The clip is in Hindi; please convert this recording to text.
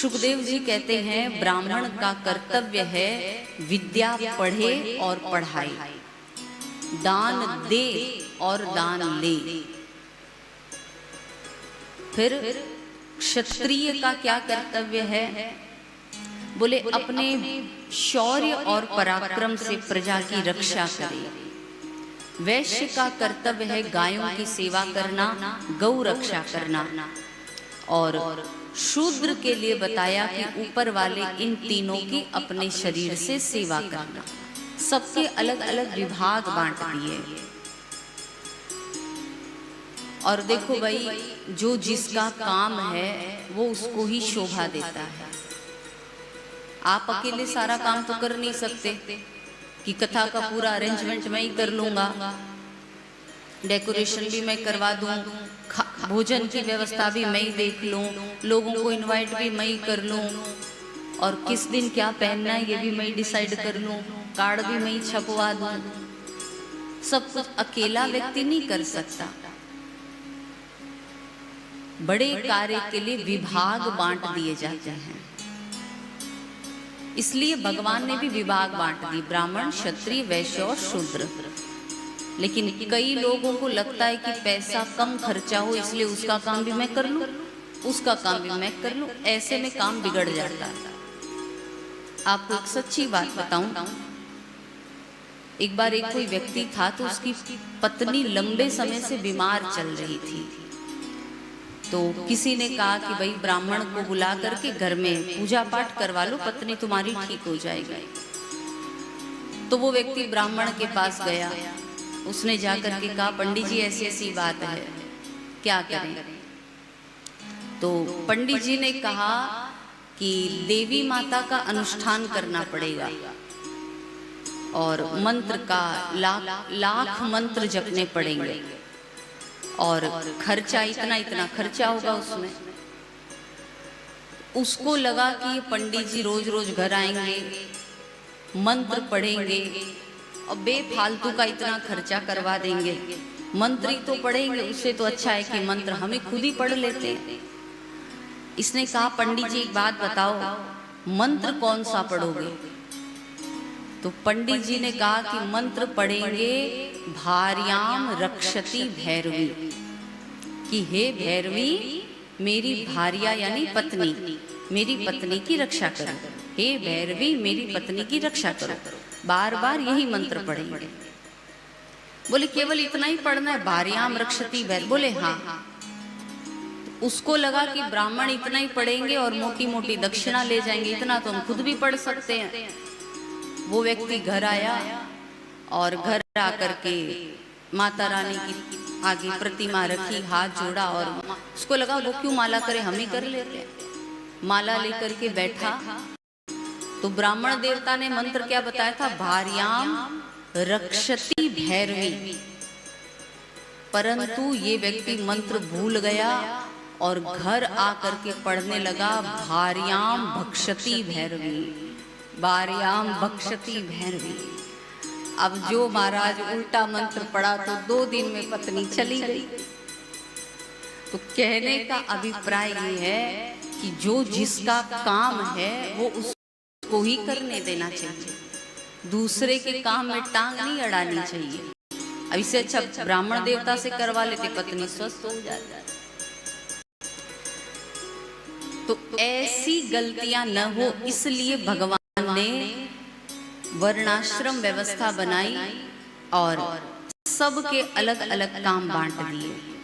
सुखदेव जी कहते हैं ब्राह्मण का कर्तव्य है विद्या पढ़े और पढ़ाए, दान दे और दान ले। फिर क्षत्रिय का क्या कर्तव्य है? बोले अपने शौर्य और पराक्रम से प्रजा की रक्षा करे। वैश्य का कर्तव्य है गायों की सेवा करना, गौ रक्षा करना। और शूद्र के लिए बताया कि ऊपर वाले इन तीनों की अपने शरीर से सेवा करना। सबके अलग अलग विभाग बांट दिए। और देखो भाई, जो जिसका काम है वो उसको ही शोभा देता है। आप अकेले सारा काम तो कर नहीं सकते कि कथा का पूरा अरेंजमेंट मैं ही कर लूंगा, डेकोरेशन भी मैं करवा दूं, भोजन की व्यवस्था भी मैं ही देख लूं, लोगों को इनवाइट भी मैं ही कर लूं, और किस दिन क्या पहनना है ये भी मैं ही डिसाइड कर लूं, कार्ड भी मैं ही छपवा दूं। सब कुछ अकेला व्यक्ति नहीं कर सकता। बड़े कार्य के लिए विभाग बांट दिए जाते हैं। इसलिए भगवान ने भी विभाग बांट दिए, ब्राह्मण, क्षत्रिय, वैश्य और शूद्र। लेकिन कई लोगों को लगता है कि पैसा कम खर्चा हो इसलिए उसका काम भी मैं कर लूं, उसका काम भी मैं कर लूं। ऐसे में काम बिगड़ जाता है। आपको एक सच्ची बात बताऊं, एक बार एक कोई व्यक्ति था तो उसकी पत्नी लंबे समय से बीमार चल रही थी। तो किसी ने कहा कि भाई ब्राह्मण को बुला करके घर में पूजा पाठ करवा लो, पत्नी तुम्हारी ठीक हो जाएगी। तो वो व्यक्ति ब्राह्मण के पास गया। उसने जाकर के कहा पंडित जी ऐसी ऐसी बात है, क्या करें? तो पंडित जी ने कहा कि देवी माता का अनुष्ठान करना पड़ेगा और मंत्र का लाख मंत्र जपने पड़ेंगे और खर्चा इतना इतना खर्चा होगा उसमें। उसको लगा कि ये पंडित जी रोज रोज घर आएंगे, मंत्र पढ़ेंगे और बेफालतू का इतना खर्चा करवा देंगे। मंत्र ही तो पढ़ेंगे, उससे तो अच्छा है कि मंत्र हमें खुद ही पढ़ लेते हैं। इसने कहा पंडित जी एक बात बताओ, मंत्र कौन सा पढ़ोगे? तो पंडित जी ने कहा कि मंत्र पढ़ेंगे भार्याम रक्षति भैरवी, कि हे भैरवी मेरी भार्या यानी पत्नी, मेरी पत्नी की रक्षा करो। हे भैरवी मेरी पत्नी की रक्षा करो। बार बार यही मंत्र पढ़ेंगे। बोले केवल इतना ही पढ़ना है, भार्याम रक्षति भैर? बोले हाँ। उसको लगा कि ब्राह्मण इतना ही पढ़ेंगे और मोटी मोटी दक्षिणा ले जाएंगे, इतना तो हम खुद भी पढ़ सकते हैं। वो व्यक्ति घर आया और घर आकर के माता रानी की आगे प्रतिमा रखी, हाथ जोड़ा और उसको लगा वो क्यों माला करे, हम ही कर लेते हैं। माला लेकर के बैठा तो ब्राह्मण देवता ने मंत्र क्या बताया था? भार्याम रक्षति भैरवी। परंतु ये व्यक्ति मंत्र भूल गया और घर आकर के पढ़ने लगा भार्याम भक्षति भैरवी, भार्याम भक्षति भैरवी। अब जो महाराज उल्टा मंत्र पढ़ा तो 2 दिन में पत्नी चली गई। तो कहने का अभिप्राय ये है कि जो जिसका काम है वो उसको ही करने देना चाहिए, दूसरे के काम में टांग नहीं अड़ानी चाहिए। अब इससे अच्छा ब्राह्मण देवता से करवा लेते, पत्नी स्वस्थ हो जाती। तो ऐसी गलतियां न हो इसलिए भगवान ने वर्णाश्रम व्यवस्था बनाई और सबके अलग अलग काम बांट दिए।